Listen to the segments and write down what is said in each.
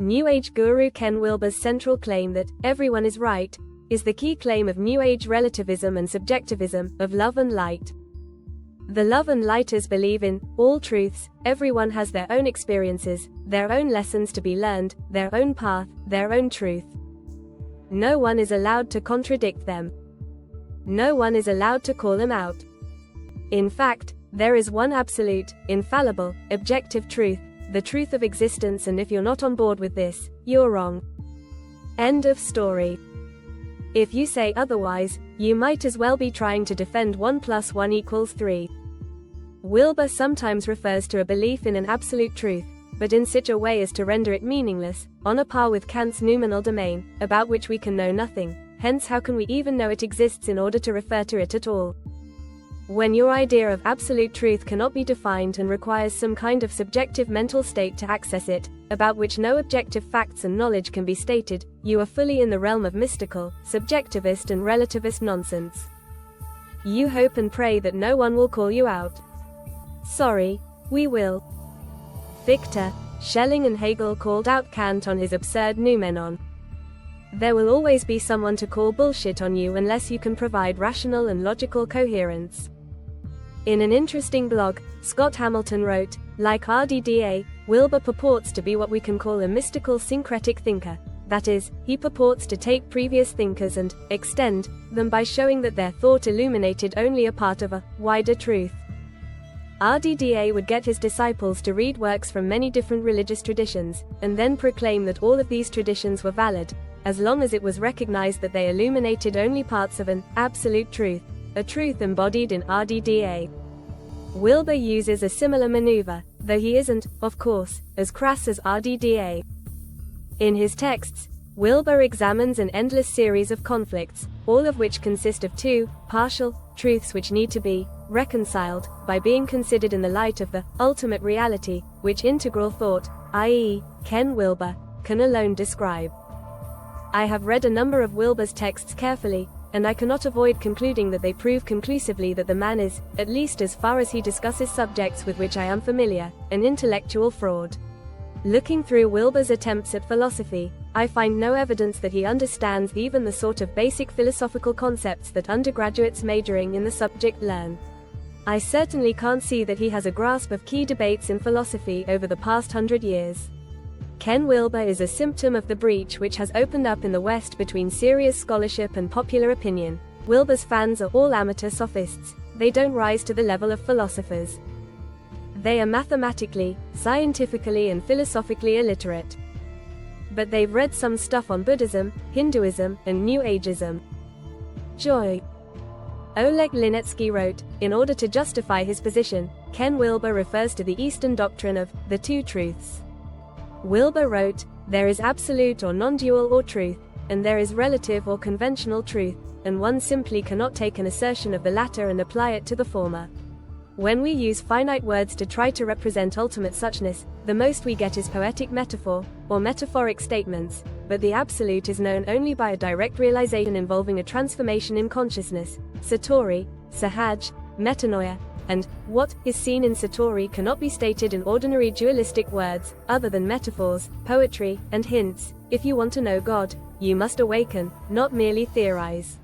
New Age guru Ken Wilber's central claim that everyone is right is the key claim of New Age relativism and subjectivism, of love and light. The love and lighters believe in all truths. Everyone has their own experiences, their own lessons to be learned, their own path, their own truth. No one is allowed to contradict them. No one is allowed to call them out. In fact, there is one absolute, infallible, objective truth, the truth of existence, and if you're not on board with this, you're wrong. End of story. If you say otherwise, you might as well be trying to defend 1 + 1 = 3. Wilber sometimes refers to a belief in an absolute truth, but in such a way as to render it meaningless, on a par with Kant's noumenal domain, about which we can know nothing. Hence, how can we even know it exists in order to refer to it at all? When your idea of absolute truth cannot be defined and requires some kind of subjective mental state to access it, about which no objective facts and knowledge can be stated, you are fully in the realm of mystical, subjectivist and relativist nonsense. You hope and pray that no one will call you out. Sorry, we will. Fichte, Schelling and Hegel called out Kant on his absurd noumenon. There will always be someone to call bullshit on you unless you can provide rational and logical coherence. In an interesting blog, Scott Hamilton wrote, like RDDA, Wilber purports to be what we can call a mystical syncretic thinker. That is, he purports to take previous thinkers and extend them by showing that their thought illuminated only a part of a wider truth. RDDA would get his disciples to read works from many different religious traditions, and then proclaim that all of these traditions were valid, as long as it was recognized that they illuminated only parts of an absolute truth, a truth embodied in RDDA. Wilber uses a similar maneuver, though he isn't, of course, as crass as RDDA. In his texts, Wilber examines an endless series of conflicts, all of which consist of two partial truths which need to be reconciled by being considered in the light of the ultimate reality, which integral thought, i.e., Ken Wilber, can alone describe. I have read a number of Wilber's texts carefully, and I cannot avoid concluding that they prove conclusively that the man is, at least as far as he discusses subjects with which I am familiar, an intellectual fraud. Looking through Wilber's attempts at philosophy, I find no evidence that he understands even the sort of basic philosophical concepts that undergraduates majoring in the subject learn. I certainly can't see that he has a grasp of key debates in philosophy over the past 100 years. Ken Wilber is a symptom of the breach which has opened up in the West between serious scholarship and popular opinion. Wilber's fans are all amateur sophists. They don't rise to the level of philosophers. They are mathematically, scientifically and philosophically illiterate. But they've read some stuff on Buddhism, Hinduism, and New Ageism. Joy. Oleg Linetsky wrote, in order to justify his position, Ken Wilber refers to the Eastern doctrine of the two truths. Wilber wrote, there is absolute or non-dual or truth, and there is relative or conventional truth, and one simply cannot take an assertion of the latter and apply it to the former. When we use finite words to try to represent ultimate suchness, the most we get is poetic metaphor, or metaphoric statements, but the absolute is known only by a direct realization involving a transformation in consciousness, satori, sahaj, metanoia, and what is seen in satori cannot be stated in ordinary dualistic words, other than metaphors, poetry, and hints. If you want to know God, you must awaken, not merely theorize.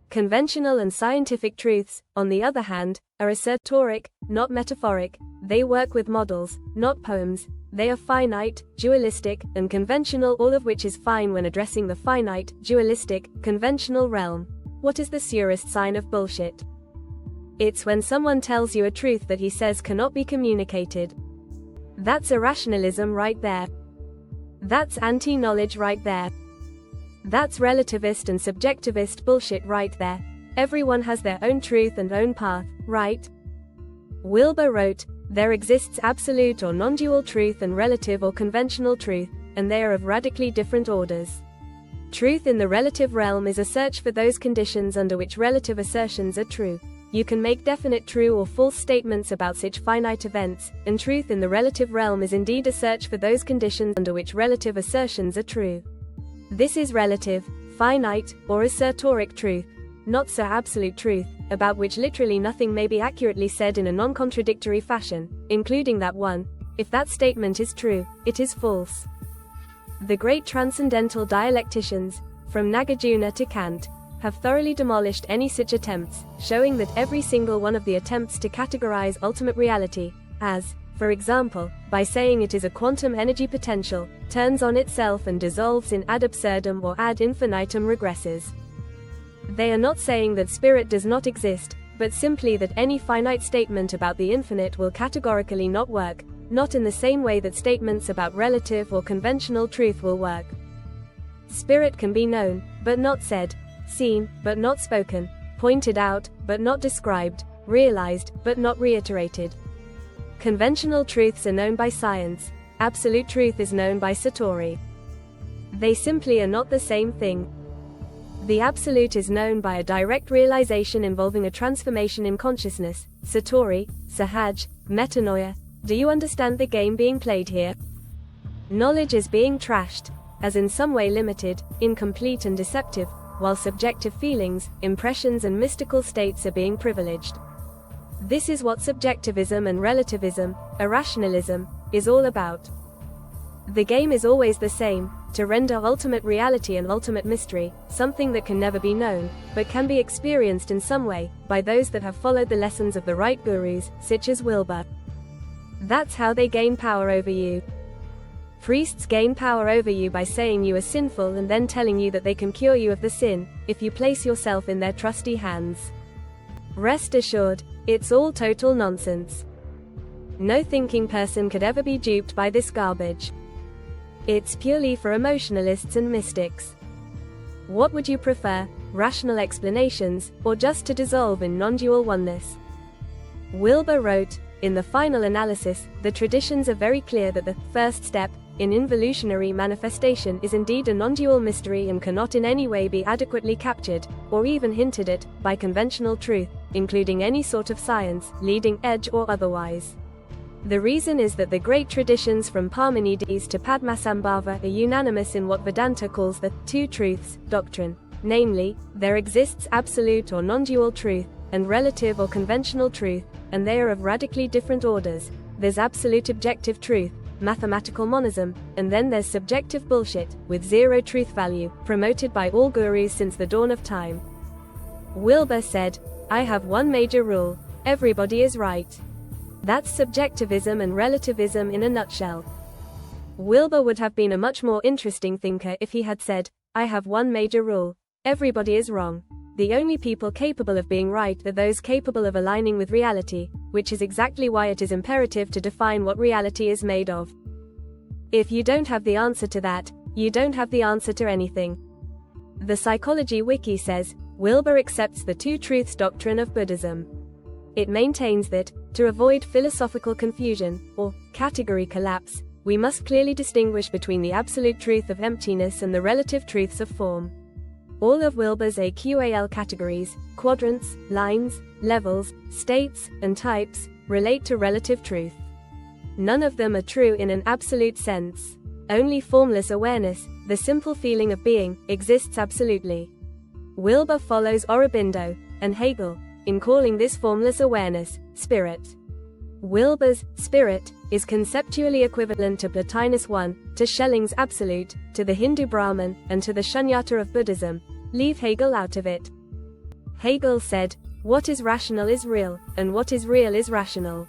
Conventional and scientific truths, on the other hand, are assertoric, not metaphoric. They work with models, not poems. They are finite, dualistic, and conventional, all of which is fine when addressing the finite, dualistic, conventional realm. What is the surest sign of bullshit? It's when someone tells you a truth that he says cannot be communicated. That's irrationalism right there. That's anti-knowledge right there. That's relativist and subjectivist bullshit right there. Everyone has their own truth and own path, right? Wilber wrote, there exists absolute or non-dual truth and relative or conventional truth, and they are of radically different orders. Truth in the relative realm is a search for those conditions under which relative assertions are true. You can make definite true or false statements about such finite events, and truth in the relative realm is indeed a search for those conditions under which relative assertions are true. This is relative, finite, or assertoric truth, not so absolute truth, about which literally nothing may be accurately said in a non-contradictory fashion, including that one, if that statement is true, it is false. The great transcendental dialecticians, from Nagarjuna to Kant, have thoroughly demolished any such attempts, showing that every single one of the attempts to categorize ultimate reality, as, for example, by saying it is a quantum energy potential, turns on itself and dissolves in ad absurdum or ad infinitum regresses. They are not saying that spirit does not exist, but simply that any finite statement about the infinite will categorically not work, not in the same way that statements about relative or conventional truth will work. Spirit can be known, but not said, seen, but not spoken, pointed out, but not described, realized, but not reiterated. Conventional truths are known by science, absolute truth is known by Satori. They simply are not the same thing. The absolute is known by a direct realization involving a transformation in consciousness, Satori, Sahaj, metanoia. Do you understand the game being played here? Knowledge is being trashed, as in some way limited, incomplete and deceptive, while subjective feelings, impressions and mystical states are being privileged. This is what subjectivism and relativism, irrationalism, is all about. The game is always the same, to render ultimate reality and ultimate mystery, something that can never be known, but can be experienced in some way, by those that have followed the lessons of the right gurus, such as Wilbur. That's how they gain power over you. Priests gain power over you by saying you are sinful and then telling you that they can cure you of the sin, if you place yourself in their trusty hands. Rest assured, it's all total nonsense. No thinking person could ever be duped by this garbage. It's purely for emotionalists and mystics. What would you prefer, rational explanations, or just to dissolve in non-dual oneness? Wilbur wrote, in the final analysis, the traditions are very clear that the first step, in involutionary manifestation is indeed a non-dual mystery and cannot in any way be adequately captured, or even hinted at, by conventional truth, including any sort of science, leading edge or otherwise. The reason is that the great traditions from Parmenides to Padmasambhava are unanimous in what Vedanta calls the two truths doctrine, namely, there exists absolute or non-dual truth, and relative or conventional truth, and they are of radically different orders. There's absolute objective truth, mathematical monism, and then there's subjective bullshit, with zero truth value, promoted by all gurus since the dawn of time. Wilbur said, I have one major rule, everybody is right. That's subjectivism and relativism in a nutshell. Wilbur would have been a much more interesting thinker if he had said, I have one major rule, everybody is wrong. The only people capable of being right are those capable of aligning with reality, which is exactly why it is imperative to define what reality is made of. If you don't have the answer to that, you don't have the answer to anything. The Psychology Wiki says, Wilbur accepts the two truths doctrine of Buddhism. It maintains that, to avoid philosophical confusion, or category collapse, we must clearly distinguish between the absolute truth of emptiness and the relative truths of form. All of Wilbur's AQAL categories, quadrants, lines, levels, states, and types, relate to relative truth. None of them are true in an absolute sense. Only formless awareness, the simple feeling of being, exists absolutely. Wilbur follows Aurobindo and Hegel in calling this formless awareness spirit. Wilbur's spirit is conceptually equivalent to Plotinus I, to Schelling's absolute, to the Hindu Brahman, and to the Shunyata of Buddhism. Leave Hegel out of it. Hegel said, what is rational is real, and what is real is rational.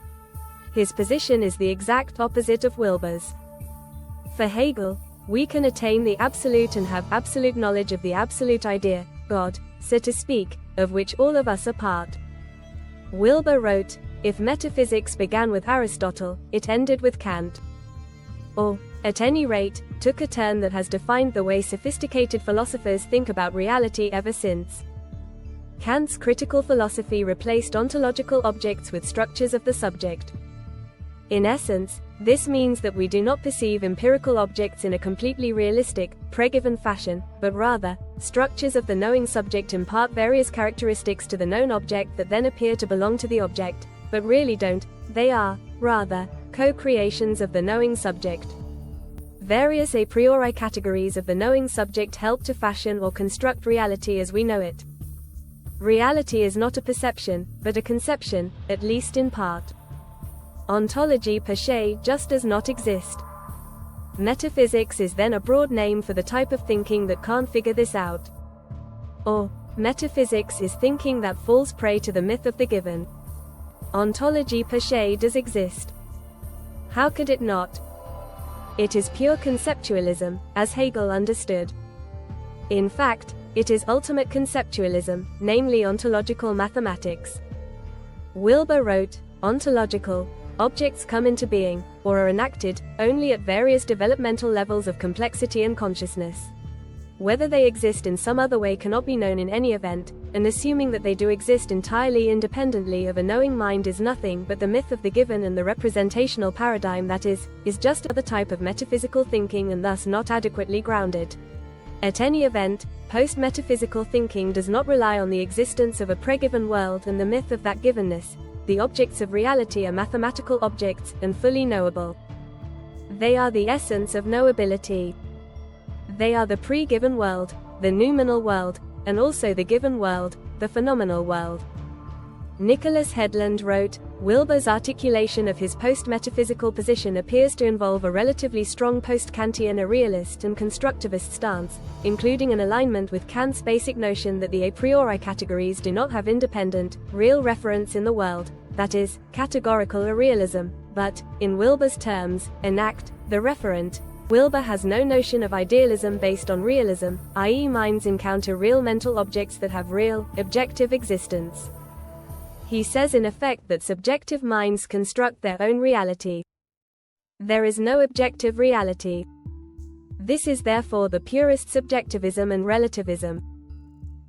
His position is the exact opposite of Wilbur's. For Hegel, we can attain the absolute and have absolute knowledge of the absolute idea, God, so to speak, of which all of us are part. Wilbur wrote, if metaphysics began with Aristotle, it ended with Kant. Or, at any rate, took a turn that has defined the way sophisticated philosophers think about reality ever since. Kant's critical philosophy replaced ontological objects with structures of the subject. In essence, this means that we do not perceive empirical objects in a completely realistic, pre-given fashion, but rather, structures of the knowing subject impart various characteristics to the known object that then appear to belong to the object, but really don't. They are, rather, co-creations of the knowing subject. Various a priori categories of the knowing subject help to fashion or construct reality as we know it. Reality is not a perception, but a conception, at least in part. Ontology per se just does not exist. Metaphysics is then a broad name for the type of thinking that can't figure this out. Or, metaphysics is thinking that falls prey to the myth of the given. Ontology per se does exist. How could it not? It is pure conceptualism, as Hegel understood. In fact, it is ultimate conceptualism, namely ontological mathematics. Wilber wrote, "Ontological objects come into being, or are enacted, only at various developmental levels of complexity and consciousness. Whether they exist in some other way cannot be known in any event, and assuming that they do exist entirely independently of a knowing mind is nothing but the myth of the given, and the representational paradigm that is just another type of metaphysical thinking and thus not adequately grounded. At any event, post-metaphysical thinking does not rely on the existence of a pre-given world and the myth of that givenness. The objects of reality are mathematical objects, and fully knowable. They are the essence of knowability. They are the pre-given world, the noumenal world, and also the given world, the phenomenal world." Nicholas Headland wrote, "Wilber's articulation of his post-metaphysical position appears to involve a relatively strong post-Kantian a realist and constructivist stance, including an alignment with Kant's basic notion that the a priori categories do not have independent, real reference in the world, that is, categorical irrealism, but, in Wilber's terms, enact the referent." Wilber has no notion of idealism based on realism, i.e. minds encounter real mental objects that have real, objective existence. He says in effect that subjective minds construct their own reality. There is no objective reality. This is therefore the purest subjectivism and relativism.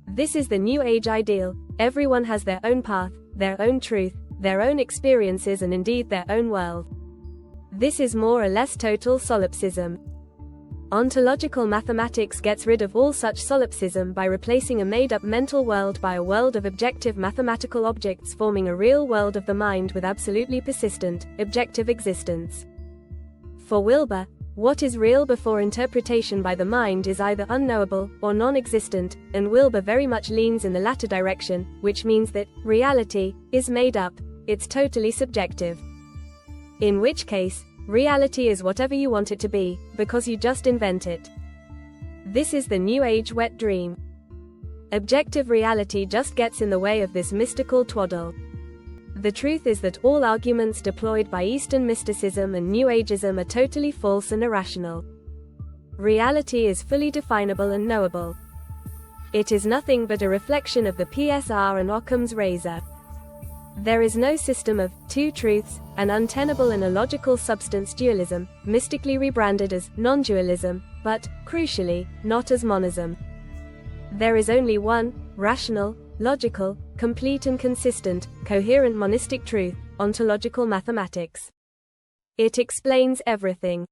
This is the New Age ideal. Everyone has their own path, their own truth, their own experiences, and indeed their own world. This is more or less total solipsism. Ontological mathematics gets rid of all such solipsism by replacing a made-up mental world by a world of objective mathematical objects, forming a real world of the mind with absolutely persistent, objective existence. For Wilber, what is real before interpretation by the mind is either unknowable or non-existent, and Wilber very much leans in the latter direction, which means that reality is made up, it's totally subjective. In which case, reality is whatever you want it to be, because you just invent it. This is the New Age wet dream. Objective reality just gets in the way of this mystical twaddle. The truth is that all arguments deployed by Eastern mysticism and New Ageism are totally false and irrational. Reality is fully definable and knowable. It is nothing but a reflection of the PSR and Occam's razor. There is no system of two truths, an untenable and illogical substance dualism, mystically rebranded as non-dualism, but, crucially, not as monism. There is only one, rational, logical, complete and consistent, coherent monistic truth, ontological mathematics. It explains everything.